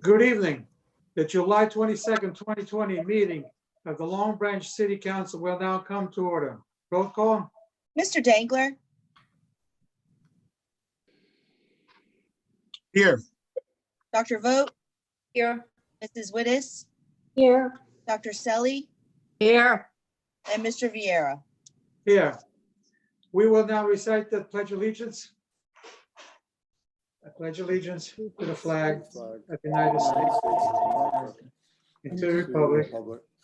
Good evening. The July 22nd, 2020 meeting of the Long Branch City Council will now come to order. Roll call. Mr. Dangler, Here. Dr. Vogt, Here. Mrs. Wittes, Here. Dr. Selly, Here. and Mr. Vieira. Here. We will now recite the Pledge of Allegiance. I pledge allegiance to the flag of the United States of America and to the republic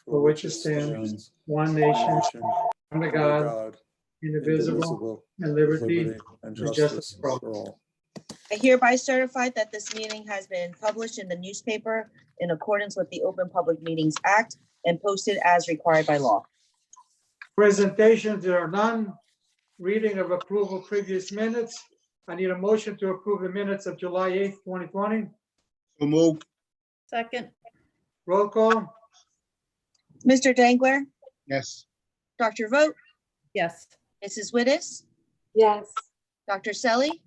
for which it stands, one nation, under God, indivisible, and liberty and justice for all. I hereby certify that this meeting has been published in the newspaper in accordance with the Open Public Meetings Act and posted as required by law. Presentations, there are none. Reading of approval previous minutes. I need a motion to approve the minutes of July 8th, 2020. So moved. Second. Roll call. Mr. Dangler, Yes. Dr. Vogt, Yes. Mrs. Wittes, Yes. Dr. Selly,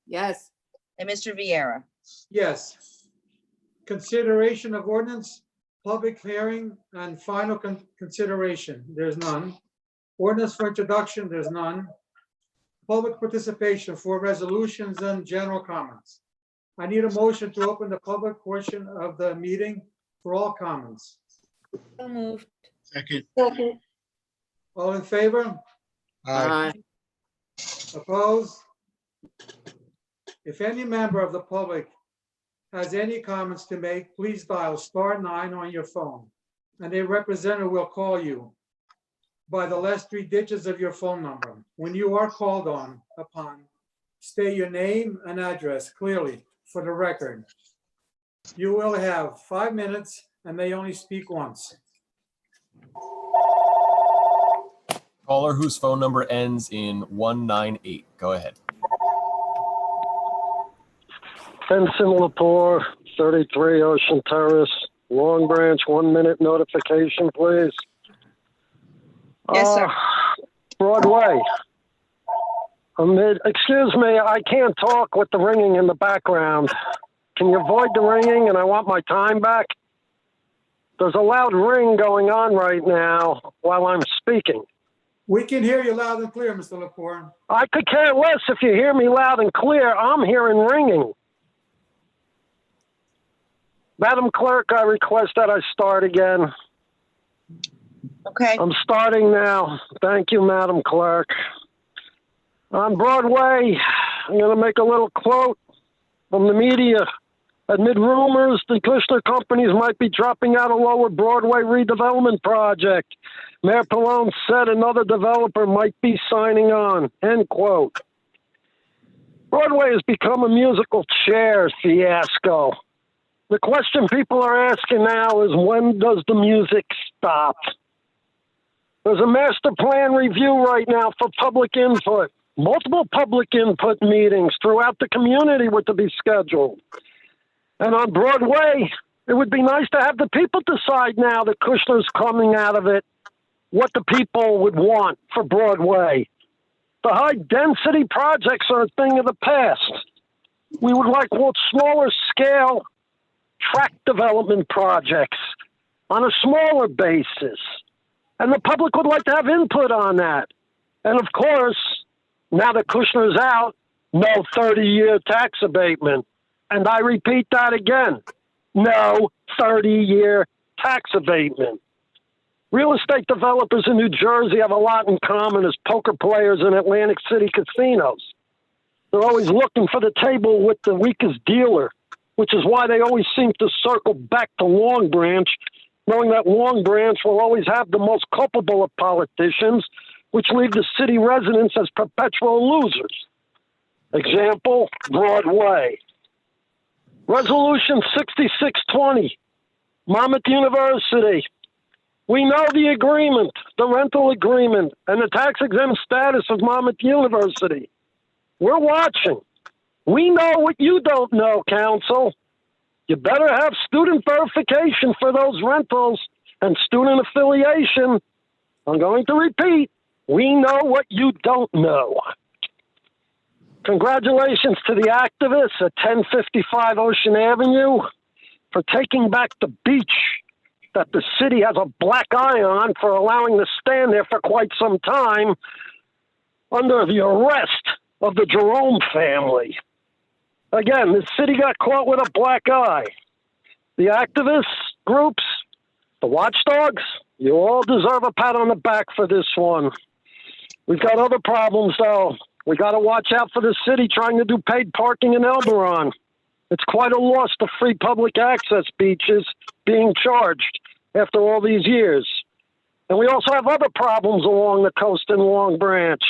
Yes. and Mr. Vieira. Yes. Consideration of ordinance, public hearing, and final consideration. There's none. Ordinance for introduction, there's none. Public participation for resolutions and general comments. I need a motion to open the public portion of the meeting for all comments. So moved. Second. Second. All in favor? Aye. Opposed? If any member of the public has any comments to make, please dial *9 on your phone, and a representative will call you by the last 3 digits of your phone number. When you are called upon, state your name and address clearly for the record. You will have 5 minutes and may only speak once. Caller whose phone number ends in 198. Go ahead. Benson Lepore, 33 Ocean Terrace, Long Branch, 1 minute notification, please. Yes, sir. Broadway. Excuse me, I can't talk with the ringing in the background. Can you avoid the ringing and I want my time back? There's a loud ring going on right now while I'm speaking. We can hear you loud and clear, Mr. Lepore. I could care less if you hear me loud and clear. I'm hearing ringing. Madam Clerk, I request that I start again. Okay. I'm starting now. Thank you, Madam Clerk. On Broadway, I'm going to make a little quote from the media. Amid rumors, the Kushner companies might be dropping out a lower Broadway redevelopment project. Mayor Pallone said another developer might be signing on, end quote. Broadway has become a musical chairs fiasco. The question people are asking now is, when does the music stop? There's a master plan review right now for public input. Multiple public input meetings throughout the community were to be scheduled. And on Broadway, it would be nice to have the people decide now that Kushner's coming out of it, what the people would want for Broadway. The high density projects are a thing of the past. We would like smaller scale tract development projects on a smaller basis. And the public would like to have input on that. And of course, now that Kushner's out, no 30-year tax abatement. And I repeat that again, no 30-year tax abatement. Real estate developers in New Jersey have a lot in common as poker players in Atlantic City casinos. They're always looking for the table with the weakest dealer, which is why they always seem to circle back to Long Branch, knowing that Long Branch will always have the most culpable of politicians, which leave the city residents as perpetual losers. Example, Broadway. Resolution 6620, Monmouth University. We know the agreement, the rental agreement, and the tax-exempt status of Monmouth University. We're watching. We know what you don't know, Council. You better have student verification for those rentals and student affiliation. I'm going to repeat, we know what you don't know. Congratulations to the activists at 1055 Ocean Avenue for taking back the beach that the city has a black eye on for allowing to stand there for quite some time under the arrest of the Jerome family. Again, the city got caught with a black eye. The activists groups, the watchdogs, you all deserve a pat on the back for this one. We've got other problems, though. We got to watch out for the city trying to do paid parking in Elberon. It's quite a loss to free public access beaches being charged after all these years. And we also have other problems along the coast in Long Branch.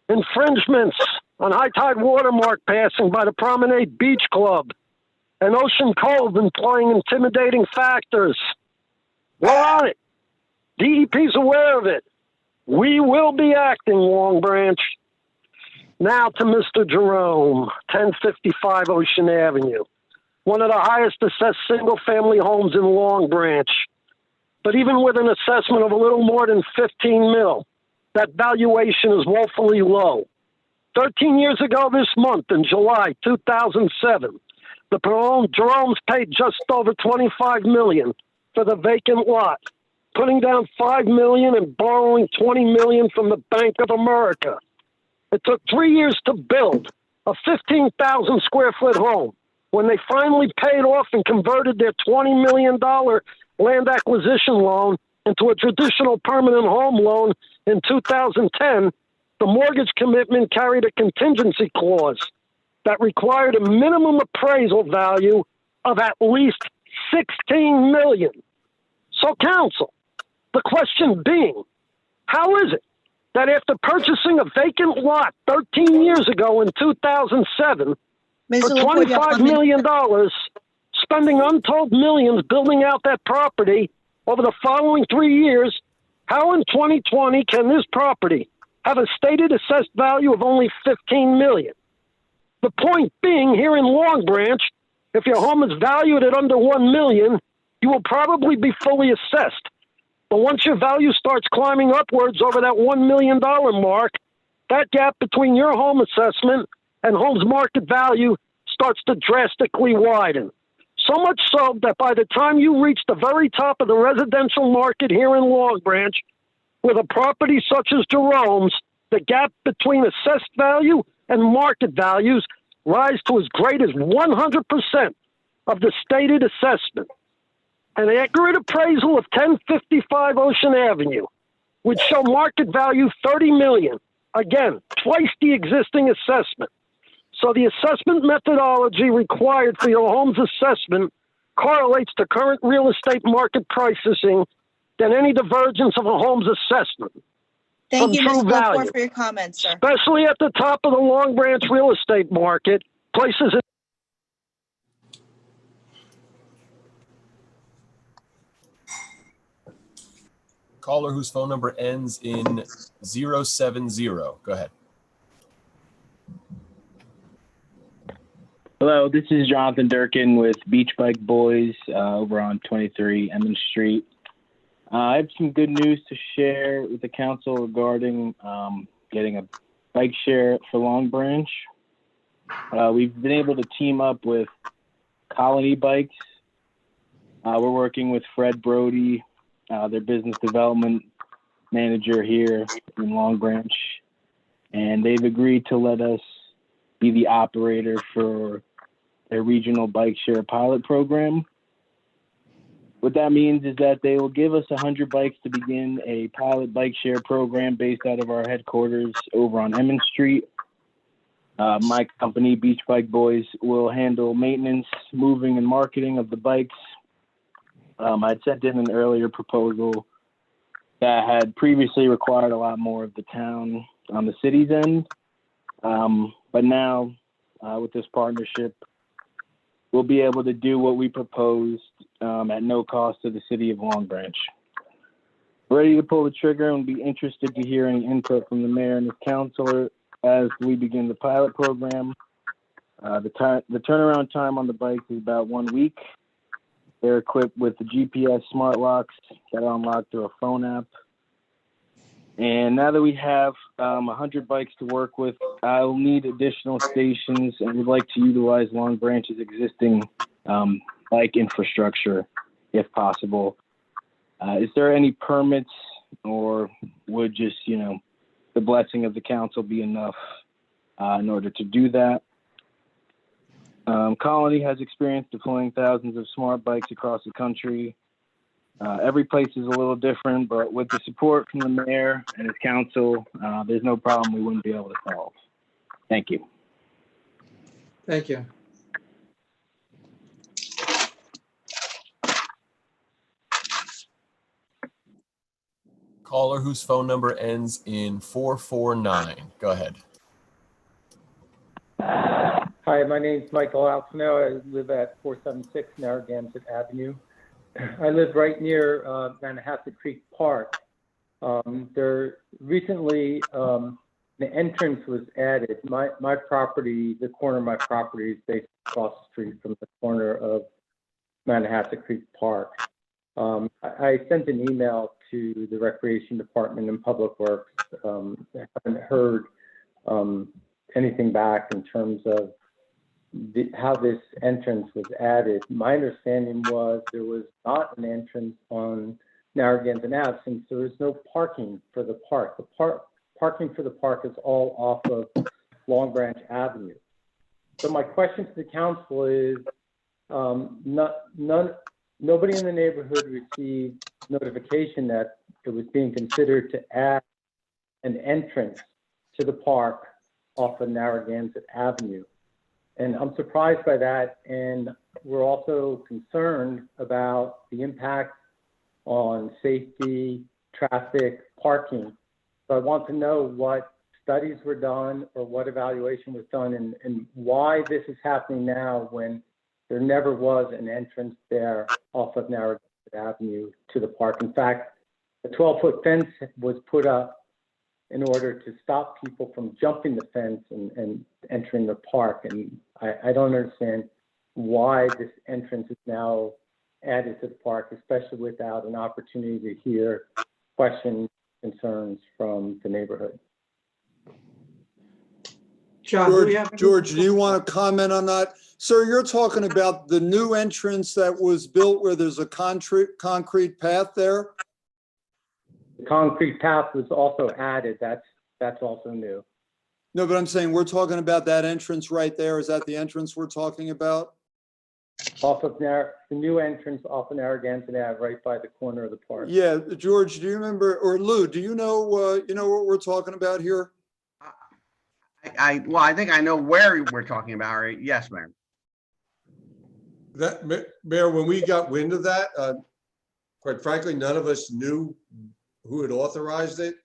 Infringements on high tide watermark passing by the Promenade Beach Club and Ocean Cove employing intimidating factors. We're on it. DEP's aware of it. We will be acting, Long Branch. Now to Mr. Jerome, 1055 Ocean Avenue, one of the highest assessed single-family homes in Long Branch. But even with an assessment of a little more than 15 mil, that valuation is woefully low. 13 years ago this month, in July 2007, the Jeromes paid just over $25 million for the vacant lot, putting down $5 million and borrowing $20 million from the Bank of America. It took 3 years to build a 15,000 square foot home. When they finally paid off and converted their $20 million land acquisition loan into a traditional permanent home loan in 2010, the mortgage commitment carried a contingency clause that required a minimum appraisal value of at least $16 million. So, counsel, the question being, how is it that after purchasing a vacant lot 13 years ago in 2007 for Mr. LaPointe, you have $25 1 minute. million, spending untold millions building out that property over the following 3 years, how in 2020 can this property have a stated assessed value of only $15 million? The point being, here in Long Branch, if your home is valued at under $1 million, you will probably be fully assessed. But once your value starts climbing upwards over that $1 million mark, that gap between your home assessment and home's market value starts to drastically widen. So much so that by the time you reach the very top of the residential market here in Long Branch, with a property such as Jerome's, the gap between assessed value and market values rise to as great as 100% of the stated assessment. An accurate appraisal of 1055 Ocean Avenue would show market value $30 million. Again, twice the existing assessment. So the assessment methodology required for your home's assessment correlates to current real estate market pricing than any divergence of a home's assessment. Thank you, From Mr. true value. LaPointe, for your comments, sir. Especially at the top of the Long Branch real estate market, places in Caller whose phone number ends in 070. Go ahead. Hello, this is Jonathan Durkin with Beach Bike Boys over on 23 Emmons Street. I have some good news to share with the council regarding getting a bike share for Long Branch. We've been able to team up with Colony Bikes. We're working with Fred Brody, their business development manager here in Long Branch, and they've agreed to let us be the operator for their regional bike share pilot program. What that means is that they will give us 100 bikes to begin a pilot bike share program based out of our headquarters over on Emmons Street. My company, Beach Bike Boys, will handle maintenance, moving, and marketing of the bikes. I'd sent in an earlier proposal that had previously required a lot more of the town on the city's end. But now, with this partnership, we'll be able to do what we proposed at no cost to the city of Long Branch. Ready to pull the trigger and be interested to hear any input from the mayor and his councilor as we begin the pilot program. The turnaround time on the bikes is about 1 week. They're equipped with the GPS smart locks that are unlocked through a phone app. And now that we have 100 bikes to work with, I'll need additional stations and would like to utilize Long Branch's existing bike infrastructure if possible. Is there any permits, or would just, the blessing of the council be enough in order to do that? Colony has experience deploying thousands of smart bikes across the country. Every place is a little different, but with the support from the mayor and his council, there's no problem we wouldn't be able to solve. Thank you. Thank you. Caller whose phone number ends in 449. Go ahead. Hi, my name's Michael Alfano. I live at 476 Narragansett Avenue. I live right near Manhasset Creek Park. There recently, the entrance was added. My property, the corner of my property is basically across the street from the corner of Manhasset Creek Park. I sent an email to the Recreation Department and Public Works. I haven't heard anything back in terms of how this entrance was added. My understanding was there was not an entrance on Narragansett Ave since there is no parking for the park. The parking for the park is all off of Long Branch Avenue. So my question to the council is, nobody in the neighborhood received notification that it was being considered to add an entrance to the park off of Narragansett Avenue. And I'm surprised by that. And we're also concerned about the impact on safety, traffic, parking. So I want to know what studies were done or what evaluation was done and why this is happening now when there never was an entrance there off of Narragansett Avenue to the park. In fact, a 12-foot fence was put up in order to stop people from jumping the fence and entering the park. And I don't understand why this entrance is now added to the park, especially without an opportunity to hear questions, concerns from the neighborhood. John, do we have? George, do you want to comment on that? Sir, you're talking about the new entrance that was built where there's a concrete path there? The concrete path was also added. That's also new. No, but I'm saying we're talking about that entrance right there. Is that the entrance we're talking about? Off of the new entrance off of Narragansett Ave, right by the corner of the park. Yeah, George, do you remember, or Lou, do you know what we're talking about here? Well, I think I know where we're talking about, right? Yes, Mayor. Mayor, when we got wind of that, quite frankly, none of us knew who had authorized it.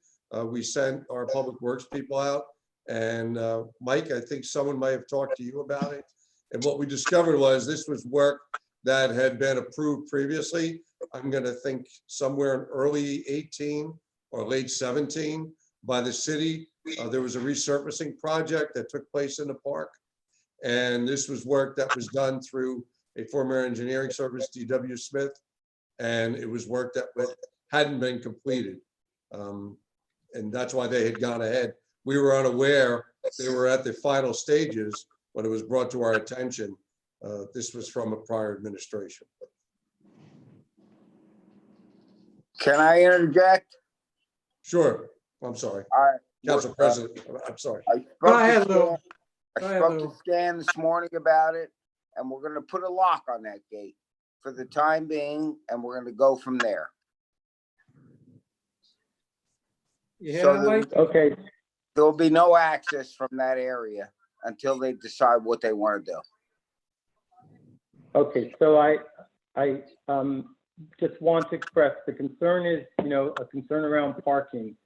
We sent our public works people out, and Mike, I think someone might have talked to you about it. And what we discovered was this was work that had been approved previously. I'm going to think somewhere in early 18 or late 17 by the city. There was a resurfacing project that took place in the park. And this was work that was done through a former engineering service, D.W. Smith. And it was work that hadn't been completed. And that's why they had gone ahead. We were unaware they were at the final stages when it was brought to our attention. This was from a prior administration. Can I interject? Sure. I'm sorry. All right. Council President, I'm sorry. Go ahead, Lou. I spoke to Stan this morning about it, and we're going to put a lock on that gate for the time being, and we're going to go from there. Yeah, okay. There'll be no access from that area until they decide what they want to do. Okay, so I just want to express the concern is, a concern around parking.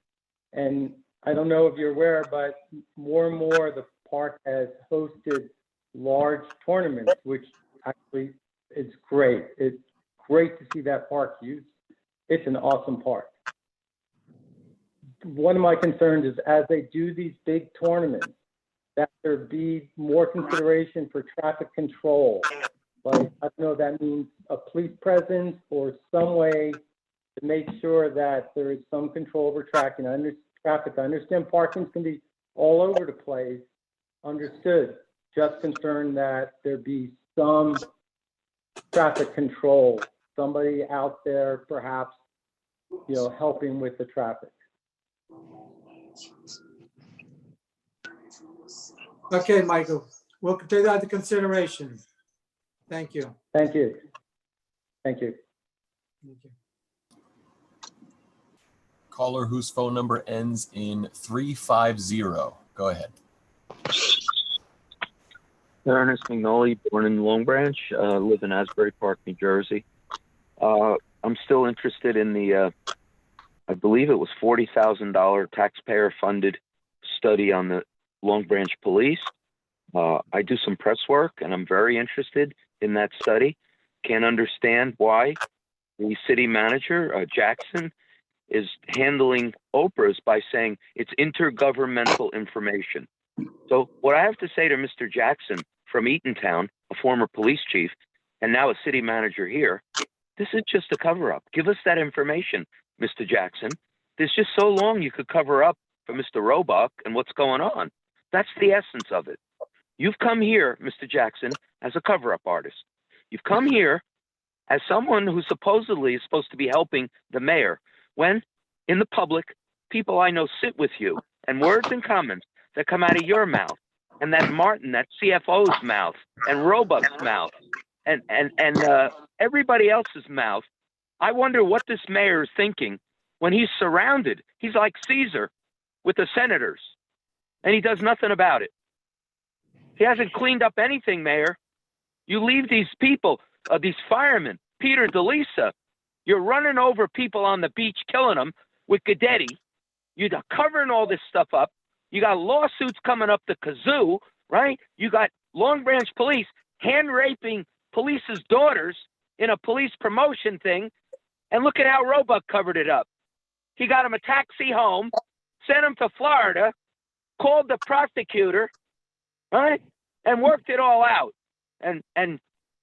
And I don't know if you're aware, but more and more the park has hosted large tournaments, which actually is great. It's great to see that park used. It's an awesome park. One of my concerns is as they do these big tournaments, that there be more consideration for traffic control. Like, I don't know if that means a police presence or some way to make sure that there is some control over traffic. I understand parking's can be all over the place, understood. Just concerned that there be some traffic control, somebody out there perhaps, helping with the traffic. Okay, Michael, we'll take that into consideration. Thank you. Thank you. Thank you. Thank you. Caller whose phone number ends in 350. Go ahead. Ernest McNulty, born in Long Branch, live in Asbury Park, New Jersey. I'm still interested in the, I believe it was $40,000 taxpayer-funded study on the Long Branch Police. I do some press work, and I'm very interested in that study. Can't understand why the city manager, Jackson, is handling Oprah's by saying it's intergovernmental information. So what I have to say to Mr. Jackson from Eatontown, a former police chief, and now a city manager here, this is just a cover-up. Give us that information, Mr. Jackson. There's just so long you could cover up for Mr. Roebuck and what's going on. That's the essence of it. You've come here, Mr. Jackson, as a cover-up artist. You've come here as someone who supposedly is supposed to be helping the mayor, when in the public, people I know sit with you, and words and comments that come out of your mouth, and that Martin, that CFO's mouth, and Roebuck's mouth, and everybody else's mouth. I wonder what this mayor is thinking when he's surrounded. He's like Caesar with the senators, and he does nothing about it. He hasn't cleaned up anything, Mayor. You leave these people, these firemen, Peter DeLisa, you're running over people on the beach, killing them with Guidetti. You're covering all this stuff up. You got lawsuits coming up the kazoo, right? You got Long Branch Police hand raping police's daughters in a police promotion thing. And look at how Roebuck covered it up. He got him a taxi home, sent him to Florida, called the prosecutor, right? And worked it all out. And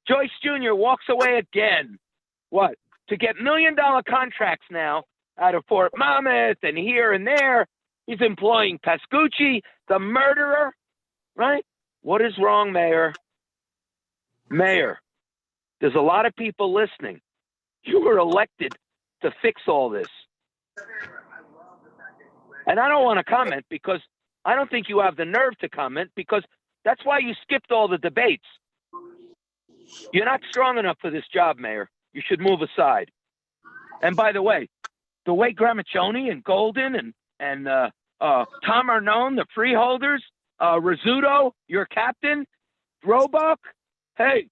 Joyce Jr. walks away again. What? To get $1 million contracts now out of Fort Monmouth and here and there. He's employing Pascucci, the murderer, right? What is wrong, Mayor? Mayor, there's a lot of people listening. You were elected to fix all this. And I don't want to comment because I don't think you have the nerve to comment, because that's why you skipped all the debates. You're not strong enough for this job, Mayor. You should move aside. And by the way Gramaccioni and Golden and Tom Arnone, the freeholders, Rizzuto, your captain, Roebuck, hey,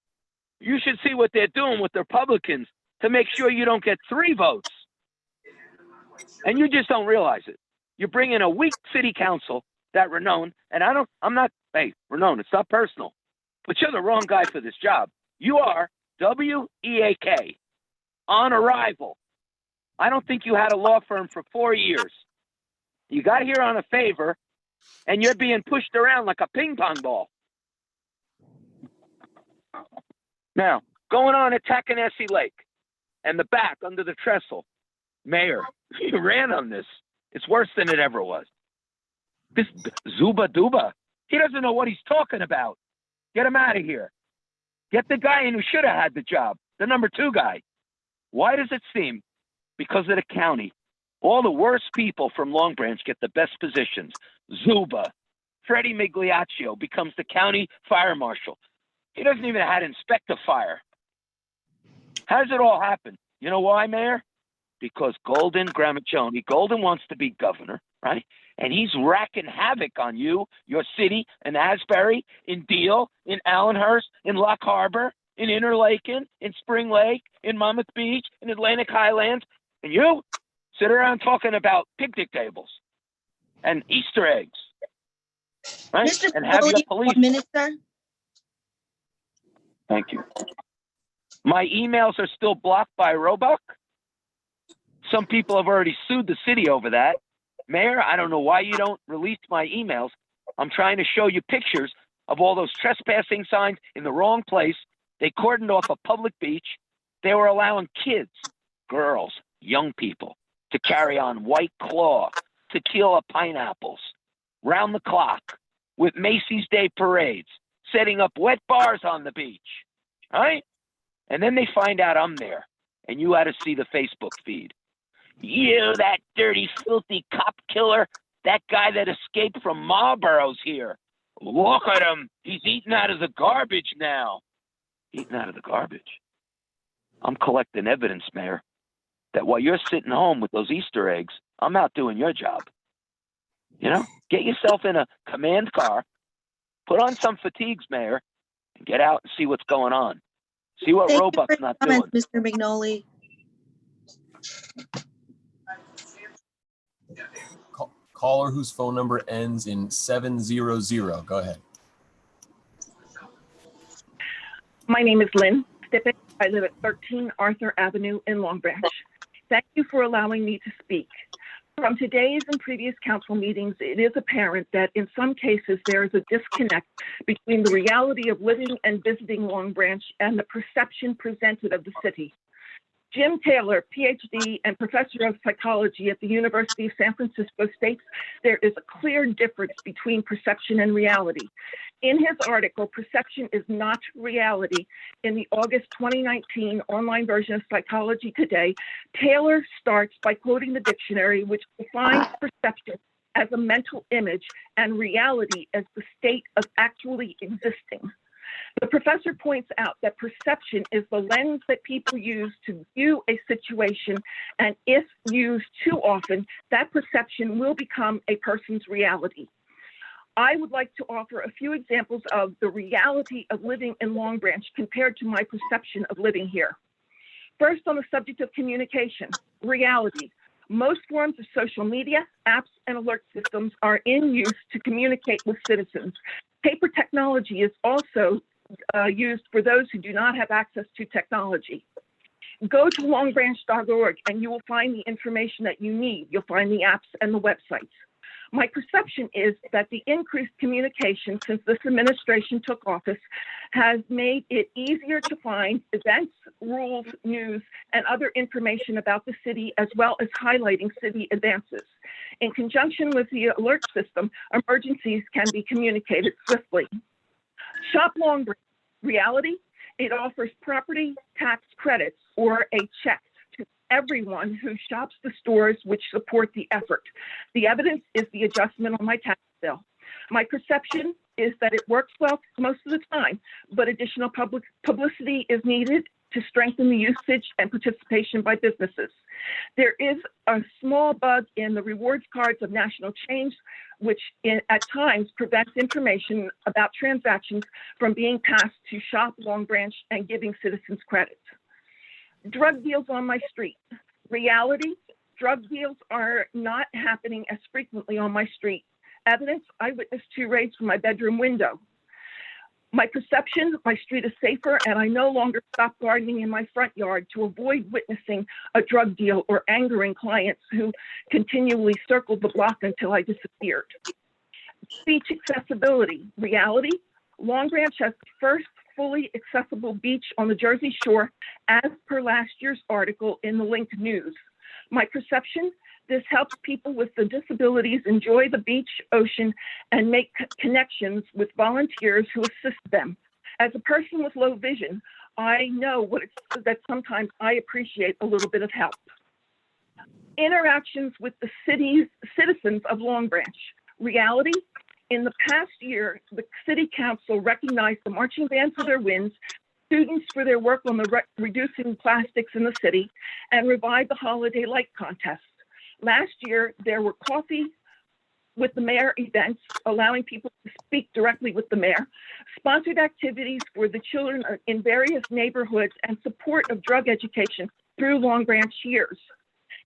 you should see what they're doing with the Republicans to make sure you don't get 3 votes. And you just don't realize it. You bring in a weak city council, that Ranone, and hey, Ranone, it's not personal, but you're the wrong guy for this job. You are WEAK, on arrival. I don't think you had a law firm for 4 years. You got here on a favor, and you're being pushed around like a ping pong ball. Now, going on at Tackanessee Lake and the back under the trestle. Mayor, you ran on this. It's worse than it ever was. This Zuba Duba, he doesn't know what he's talking about. Get him out of here. Get the guy in who should have had the job, the number 2 guy. Why does it seem? Because of the county. All the worst people from Long Branch get the best positions. Zuba, Freddie Migliaccio becomes the county fire marshal. He doesn't even know how to inspect a fire. How does it all happen? You know why, Mayor? Because Golden wants to be governor, right? And he's racking havoc on you, your city, in Asbury, in Deal, in Allenhurst, in Lock Harbor, in Interlaken, in Spring Lake, in Monmouth Beach, in Atlantic Highlands. And you sit around talking about picnic tables and Easter eggs, right? Mr. And have your police. 1 minute, sir. Thank you. My emails are still blocked by Roebuck. Some people have already sued the city over that. Mayor, I don't know why you don't release my emails. I'm trying to show you pictures of all those trespassing signs in the wrong place. They cordoned off a public beach. They were allowing kids, girls, young people to carry on White Claw, tequila pineapples, round the clock, with Macy's Day parades, setting up wet bars on the beach, right? And then they find out I'm there, and you had to see the Facebook feed. You, that dirty, filthy cop killer, that guy that escaped from Marlboro's here. Look at him. He's eating out of the garbage now. Eating out of the garbage. I'm collecting evidence, Mayor, that while you're sitting home with those Easter eggs, I'm out doing your job. You know, get yourself in a command car, put on some fatigues, Mayor, and get out and see what's going on. See what Thank you Roebuck's for not your doing. comments, Mr. Mignoli. Caller whose phone number ends in 700. Go ahead. My name is Lynn Stippick. I live at 13 Arthur Avenue in Long Branch. Thank you for allowing me to speak. From today's and previous council meetings, it is apparent that in some cases there is a disconnect between the reality of living and visiting Long Branch and the perception presented of the city. Jim Taylor, PhD and professor of psychology at the University of San Francisco states there is a clear difference between perception and reality. In his article, Perception is Not Reality, in the August 2019 online version of Psychology Today, Taylor starts by quoting the dictionary, which defines perception as a mental image and reality as the state of actually existing. The professor points out that perception is the lens that people use to view a situation, and if used too often, that perception will become a person's reality. I would like to offer a few examples of the reality of living in Long Branch compared to my perception of living here. First, on the subject of communication, reality. Most forms of social media, apps, and alert systems are in use to communicate with citizens. Paper technology is also used for those who do not have access to technology. Go to longbranch.org and you will find the information that you need. You'll find the apps and the websites. My perception is that the increased communication since this administration took office has made it easier to find events, rules, news, and other information about the city, as well as highlighting city advances. In conjunction with the alert system, emergencies can be communicated swiftly. Shop Long Branch. Reality, it offers property tax credits or a check to everyone who shops the stores which support the effort. The evidence is the adjustment on my tax bill. My perception is that it works well most of the time, but additional publicity is needed to strengthen the usage and participation by businesses. There is a small bug in the rewards cards of National Change, which at times prevents information about transactions from being passed to Shop Long Branch and giving citizens credit. Drug deals on my street. Reality, drug deals are not happening as frequently on my street. Evidence, I witnessed 2 raids from my bedroom window. My perception, my street is safer, and I no longer stop gardening in my front yard to avoid witnessing a drug deal or angering clients who continually circled the block until I disappeared. Beach accessibility. Reality, Long Branch has the first fully accessible beach on the Jersey Shore, as per last year's article in the Link News. My perception, this helps people with the disabilities enjoy the beach, ocean, and make connections with volunteers who assist them. As a person with low vision, I know that sometimes I appreciate a little bit of help. Interactions with the city's citizens of Long Branch. Reality, in the past year, the city council recognized the marching band for their wins, students for their work on the reducing plastics in the city, and revived the holiday light contest. Last year, there were coffee with the mayor events, allowing people to speak directly with the mayor, sponsored activities for the children in various neighborhoods, and support of drug education through Long Branch years.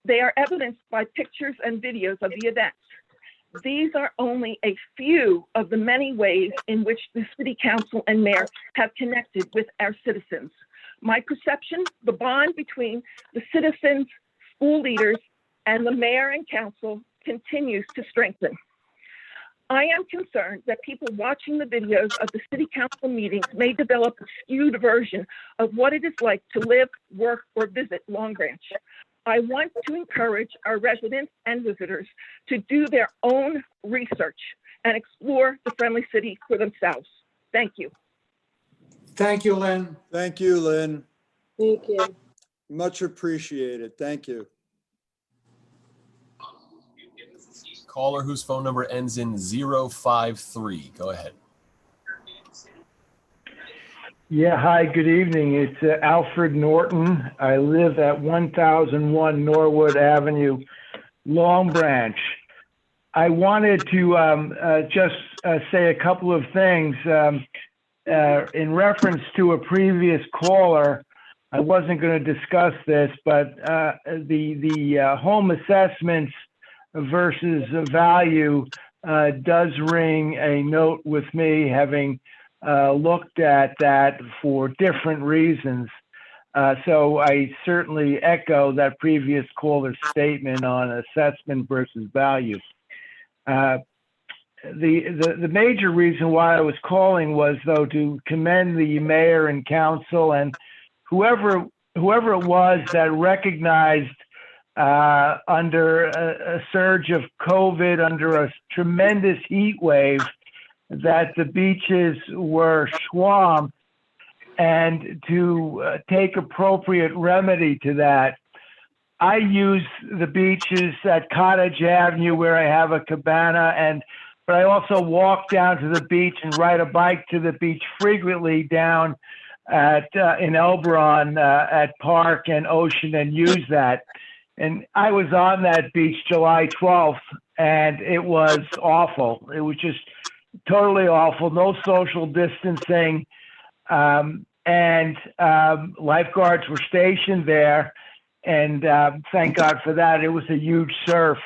They are evidenced by pictures and videos of the events. These are only a few of the many ways in which the city council and mayor have connected with our citizens. My perception, the bond between the citizens, school leaders, and the mayor and council continues to strengthen. I am concerned that people watching the videos of the city council meetings may develop a skewed version of what it is like to live, work, or visit Long Branch. I want to encourage our residents and visitors to do their own research and explore the friendly city for themselves. Thank you. Thank you, Lynn. Thank you, Lynn. Thank you. Much appreciated. Thank you. Caller whose phone number ends in 053. Go ahead. Yeah, hi, good evening. It's Alfred Norton. I live at 1001 Norwood Avenue, Long Branch. I wanted to just say a couple of things. In reference to a previous caller, I wasn't going to discuss this, but the home assessments versus value does ring a note with me, having looked at that for different reasons. So I certainly echo that previous caller's statement on assessment versus value. The major reason why I was calling was, though, to commend the mayor and council and whoever it was that recognized under a surge of COVID, under a tremendous heat wave, that the beaches were swamped, and to take appropriate remedy to that. I use the beaches at Cottage Avenue where I have a cabana, but I also walk down to the beach and ride a bike to the beach frequently down in Elbron at Park and Ocean, and use that. And I was on that beach July 12th, and it was awful. It was just totally awful. No social distancing, and lifeguards were stationed there, and thank God for that. It was a huge surf.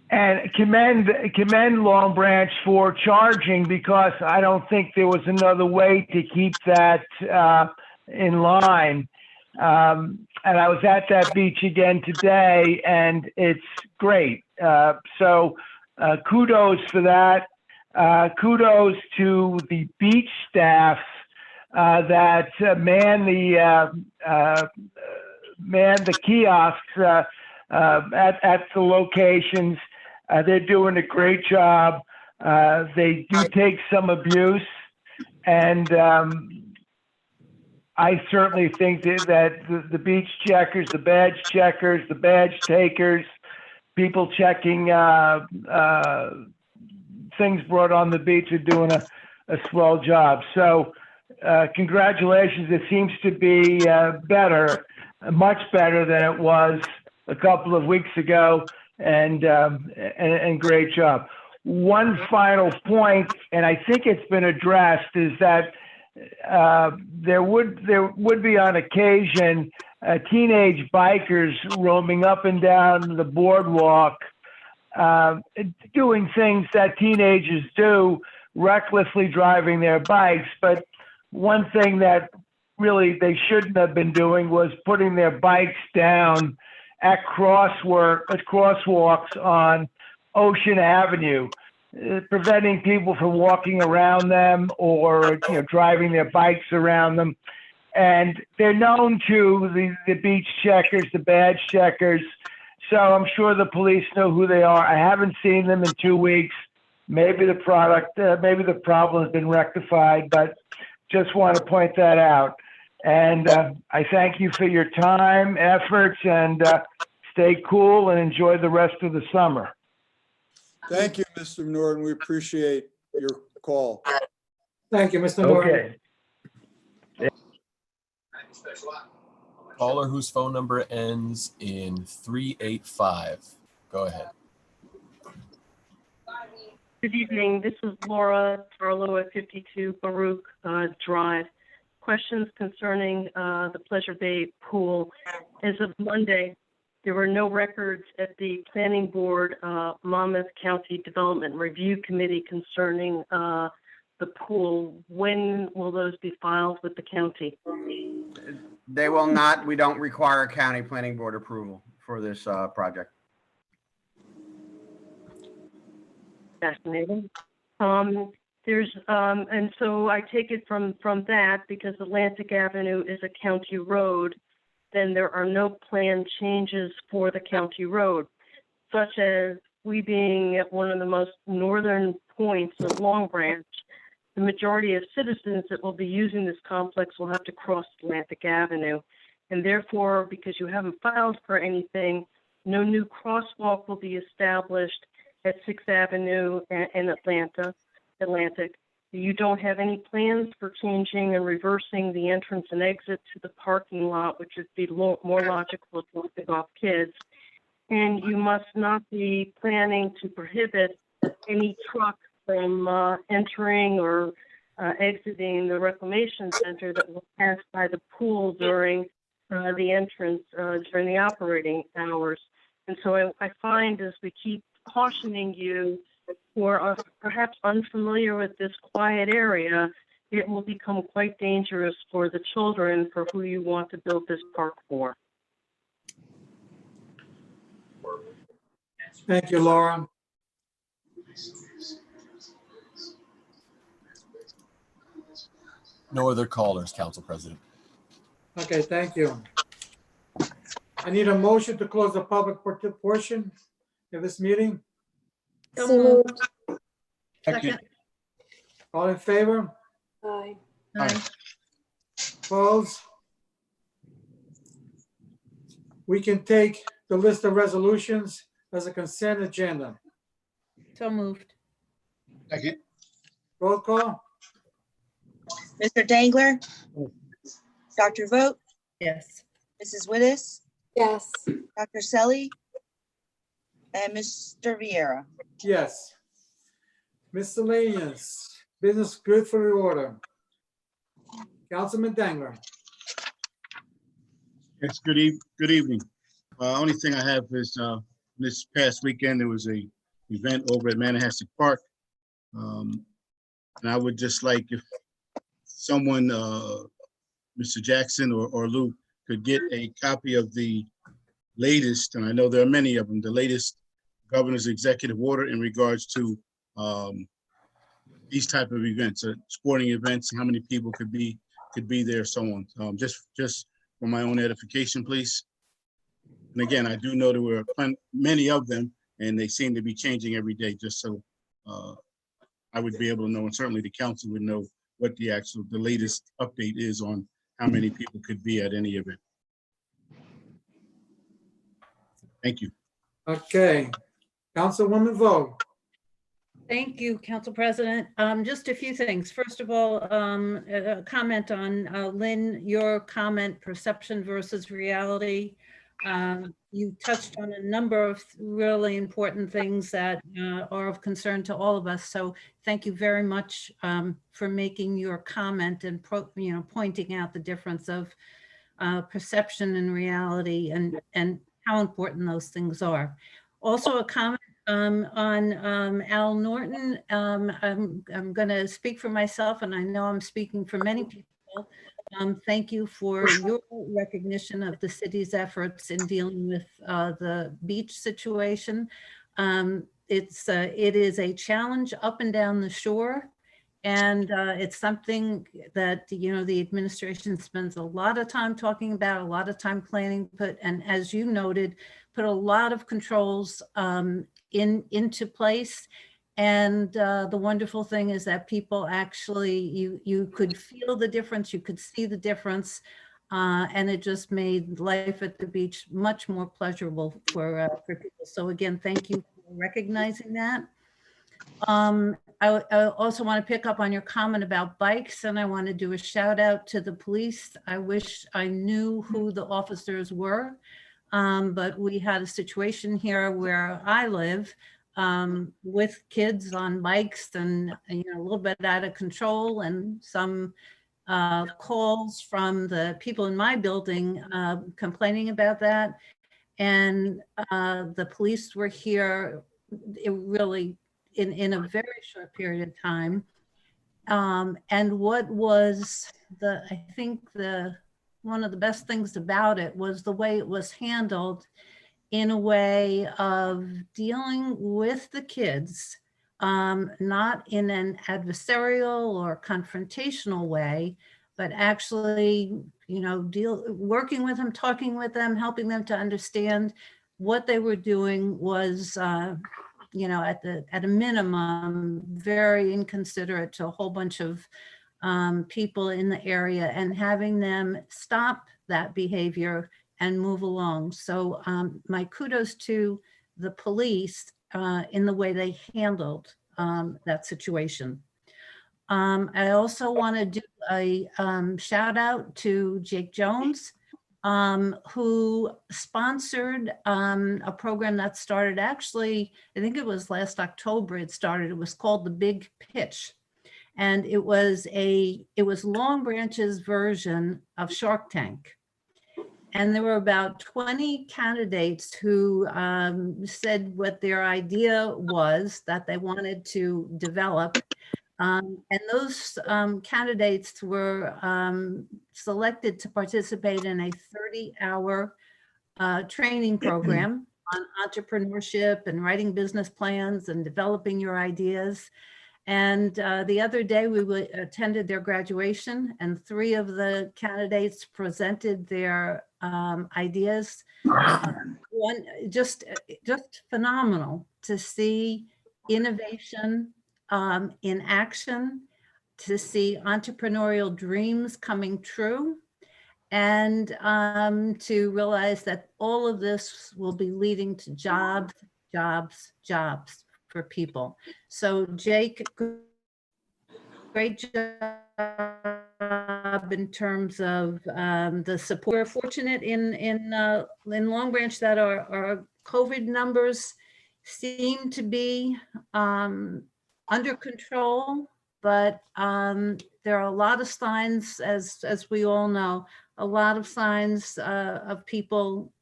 And commend Long Branch for charging, because I don't think there was another way to keep that in line. And I was at that beach again today, and it's great. So kudos for that. Kudos to the beach staff that man the kiosks at the locations. They're doing a great job. They do take some abuse, and I certainly think that the beach checkers, the badge checkers, the badge takers, people checking things brought on the beach are doing a swell job. So congratulations. It seems to be better, much better than it was a couple of weeks ago, and great job. One final point, and I think it's been addressed, is that there would be on occasion teenage bikers roaming up and down the boardwalk, doing things that teenagers do, recklessly driving their bikes. But one thing that really they shouldn't have been doing was putting their bikes down at crosswalks on Ocean Avenue, preventing people from walking around them or driving their bikes around them. And they're known to the beach checkers, the badge checkers. So I'm sure the police know who they are. I haven't seen them in 2 weeks. Maybe the problem has been rectified, but just want to point that out. And I thank you for your time, efforts, and stay cool and enjoy the rest of the summer. Thank you, Mr. Norton. We appreciate your call. Thank you, Mr. Norton. Okay. Caller whose phone number ends in 385. Go ahead. Good evening. This is Laura Tarlow at 52 Baruch Drive. Questions concerning the Pleasure Bay pool. As of Monday, there were no records at the Planning Board Monmouth County Development Review Committee concerning the pool. When will those be filed with the county? They will not. We don't require county planning board approval for this project. Fascinating. And so I take it from that, because Atlantic Avenue is a county road, then there are no planned changes for the county road, such as we being at one of the most northern points of Long Branch. The majority of citizens that will be using this complex will have to cross Atlantic Avenue. And therefore, because you haven't filed for anything, no new crosswalk will be established at 6th Avenue and Atlantic. You don't have any plans for changing and reversing the entrance and exit to the parking lot, which would be more logical if dropping off kids. And you must not be planning to prohibit any truck from entering or exiting the reclamation center that will pass by the pool during the entrance during the operating hours. And so I find as we keep cautioning you who are perhaps unfamiliar with this quiet area, it will become quite dangerous for the children for who you want to build this park for. Thank you, Laura. No other callers, Council President. Okay, thank you. I need a motion to close the public portion of this meeting. So moved. Second. All in favor? Aye. Aye. Opposed? We can take the list of resolutions as a consent agenda. So moved. Second. Roll call? Mr. Dangler? Dr. Vogt? Yes. Mrs. Wittes? Yes. Dr. Selly? And Mr. Viera? Yes. Miscellaneous, business good for the order. Councilman Dangler. Yes, good evening. Only thing I have is this past weekend, there was a event over at Manahasset Park. And I would just like if someone, Mr. Jackson or Lou, could get a copy of the latest, and I know there are many of them, the latest governor's executive order in regards to these type of events, sporting events, how many people could be there, so on. Just for my own edification, please. And again, I do know there were many of them, and they seem to be changing every day, just so I would be able to know, and certainly the council would know what the latest update is on how many people could be at any event. Thank you. Okay. Councilwoman Vogt. Thank you, Council President. Just a few things. First of all, a comment on Lynn, your comment, perception versus reality. You touched on a number of really important things that are of concern to all of us. So thank you very much for making your comment and pointing out the difference of perception and reality and how important those things are. Also a comment on Al Norton. I'm going to speak for myself, and I know I'm speaking for many people. Thank you for your recognition of the city's efforts in dealing with the beach situation. It is a challenge up and down the shore, and it's something that the administration spends a lot of time talking about, a lot of time planning, and as you noted, put a lot of controls into place. And the wonderful thing is that people actually, you could feel the difference, you could see the difference, and it just made life at the beach much more pleasurable for people. So again, thank you for recognizing that. I also want to pick up on your comment about bikes, and I want to do a shout out to the police. I wish I knew who the officers were, but we had a situation here where I live with kids on bikes and a little bit out of control, and some calls from the people in my building complaining about that. And the police were here really in a very short period of time. And what was I think one of the best things about it was the way it was handled, in a way of dealing with the kids, not in an adversarial or confrontational way, but actually, working with them, talking with them, helping them to understand what they were doing was, at a minimum, very inconsiderate to a whole bunch of people in the area, and having them stop that behavior and move along. So my kudos to the police in the way they handled that situation. I also want to do a shout out to Jake Jones, who sponsored a program that started, actually, I think it was last October it started. It was called The Big Pitch. And it was Long Branch's version of Shark Tank. And there were about 20 candidates who said what their idea was that they wanted to develop. And those candidates were selected to participate in a 30-hour training program on entrepreneurship and writing business plans and developing your ideas. And the other day we attended their graduation, and 3 of the candidates presented their ideas. One, just phenomenal to see innovation in action, to see entrepreneurial dreams coming true, and to realize that all of this will be leading to jobs, jobs, jobs for people. So Jake, great job in terms of the support. We're fortunate in Long Branch that our COVID numbers seem to be under control, but there are a lot of signs, as we all know, a lot of signs of people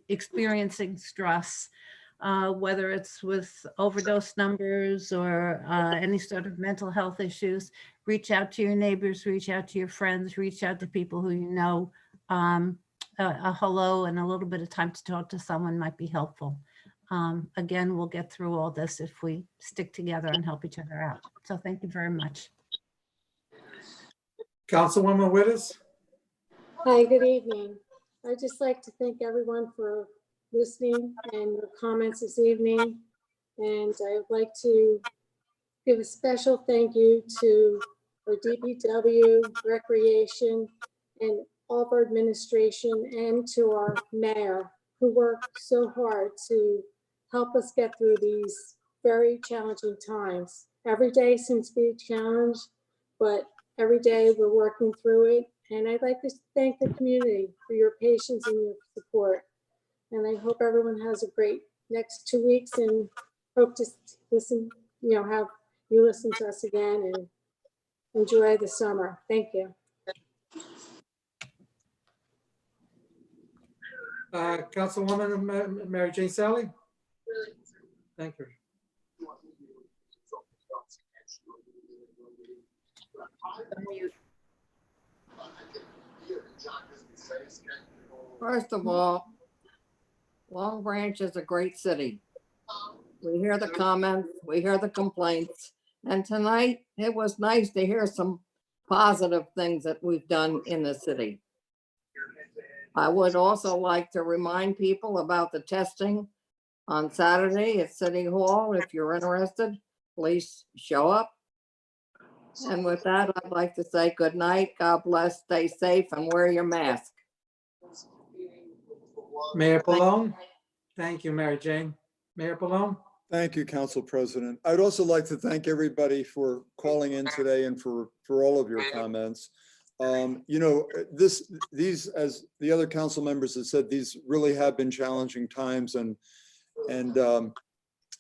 experiencing stress. Whether it's with overdose numbers or any sort of mental health issues. Reach out to your neighbors, reach out to your friends, reach out to people who you know. A hello and a little bit of time to talk to someone might be helpful. Again, we'll get through all this if we stick together and help each other out. So thank you very much. Councilwoman Wittes? Hi, good evening. I'd just like to thank everyone for listening and your comments this evening. And I would like to give a special thank you to our DPW, Recreation, and all of our administration, and to our mayor, who worked so hard to help us get through these very challenging times. Every day seems to be a challenge, but every day we're working through it. And I'd like to thank the community for your patience and your support. And I hope everyone has a great next 2 weeks, and hope to listen, have you listen to us again, and enjoy the summer. Thank you. Councilwoman Mary Jane Sally? Thank you. First of all, Long Branch is a great city. We hear the comments, we hear the complaints, and tonight it was nice to hear some positive things that we've done in the city. I would also like to remind people about the testing on Saturday at City Hall. If you're interested, please show up. And with that, I'd like to say good night. God bless, stay safe, and wear your mask. Mayor Pallone? Thank you, Mary Jane. Mayor Pallone? Thank you, Council President. I'd also like to thank everybody for calling in today and for all of your comments. These, as the other council members have said, these really have been challenging times, and I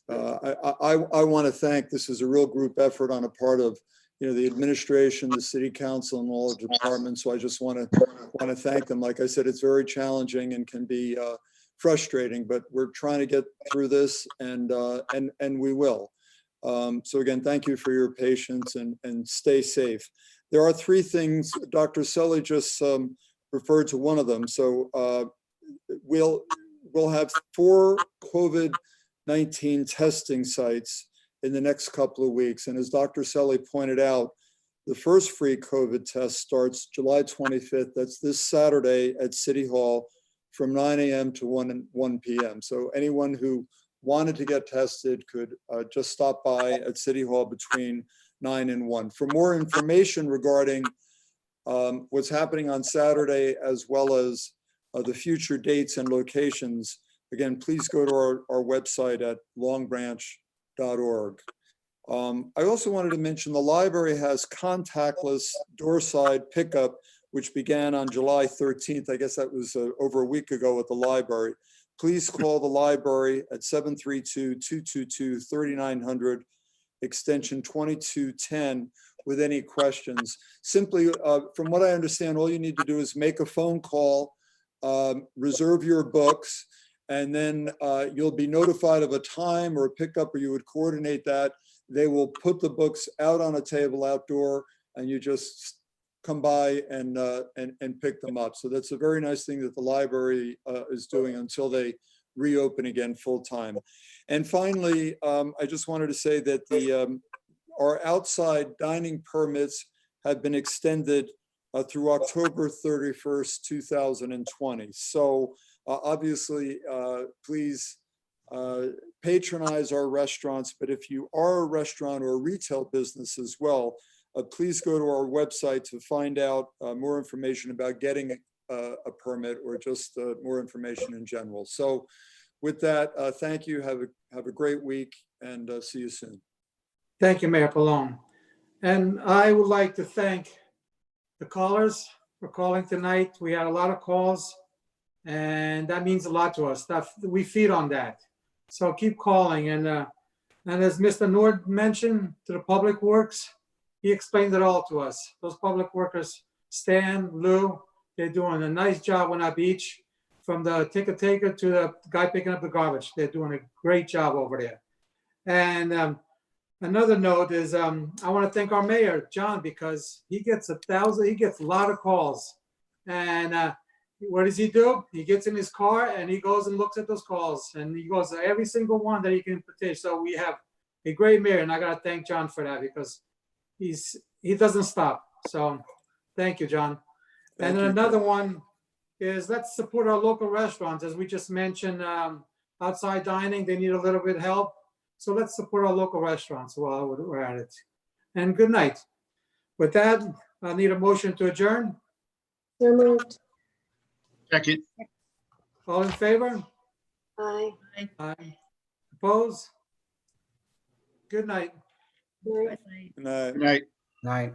want to thank, this is a real group effort on a part of the administration, the city council, and all the departments. So I just want to thank them. Like I said, it's very challenging and can be frustrating, but we're trying to get through this, and we will. So again, thank you for your patience, and stay safe. There are 3 things. Dr. Sully just referred to one of them. So we'll have 4 COVID-19 testing sites in the next couple of weeks. And as Dr. Sully pointed out, The first free COVID test starts July 25th. That's this Saturday at City Hall from 9 a.m. to 1 p.m. So anyone who wanted to get tested could just stop by at City Hall between 9 and 1. For more information regarding what's happening on Saturday, as well as the future dates and locations, again, please go to our website at longbranch.org. I also wanted to mention the library has contactless doorside pickup, which began on July 13th. I guess that was over a week ago at the library. Please call the library at 732-222-3900, extension 2210, with any questions. Simply, from what I understand, all you need to do is make a phone call, reserve your books, and then you'll be notified of a time or a pickup, or you would coordinate that. They will put the books out on a table outdoor, and you just come by and pick them up. So that's a very nice thing that the library is doing until they reopen again full time. And finally, I just wanted to say that our outside dining permits have been extended through October 31st, 2020. So obviously, please patronize our restaurants, but if you are a restaurant or a retail business as well, please go to our website to find out more information about getting a permit, or just more information in general. So with that, thank you. Have a great week, and see you soon. Thank you, Mayor Pallone. And I would like to thank the callers for calling tonight. We had a lot of calls, and that means a lot to us. We feed on that. So keep calling. And as Mr. Nord mentioned, to the Public Works, he explained it all to us. Those public workers, Stan, Lou, they're doing a nice job on our beach. From the ticket taker to the guy picking up the garbage, they're doing a great job over there. And another note is I want to thank our mayor, John, because he gets a lot of calls. And what does he do? He gets in his car and he goes and looks at those calls, and he goes to every single one that he can petition. So we have a great mayor, and I got to thank John for that, because he doesn't stop. So thank you, John. And then another one is, let's support our local restaurants. As we just mentioned, outside dining, they need a little bit of help. So let's support our local restaurants while we're at it. And good night. With that, I need a motion to adjourn. So moved. Second. All in favor? Aye. Aye. Opposed? Good night. Night. Good night. Good night. Night.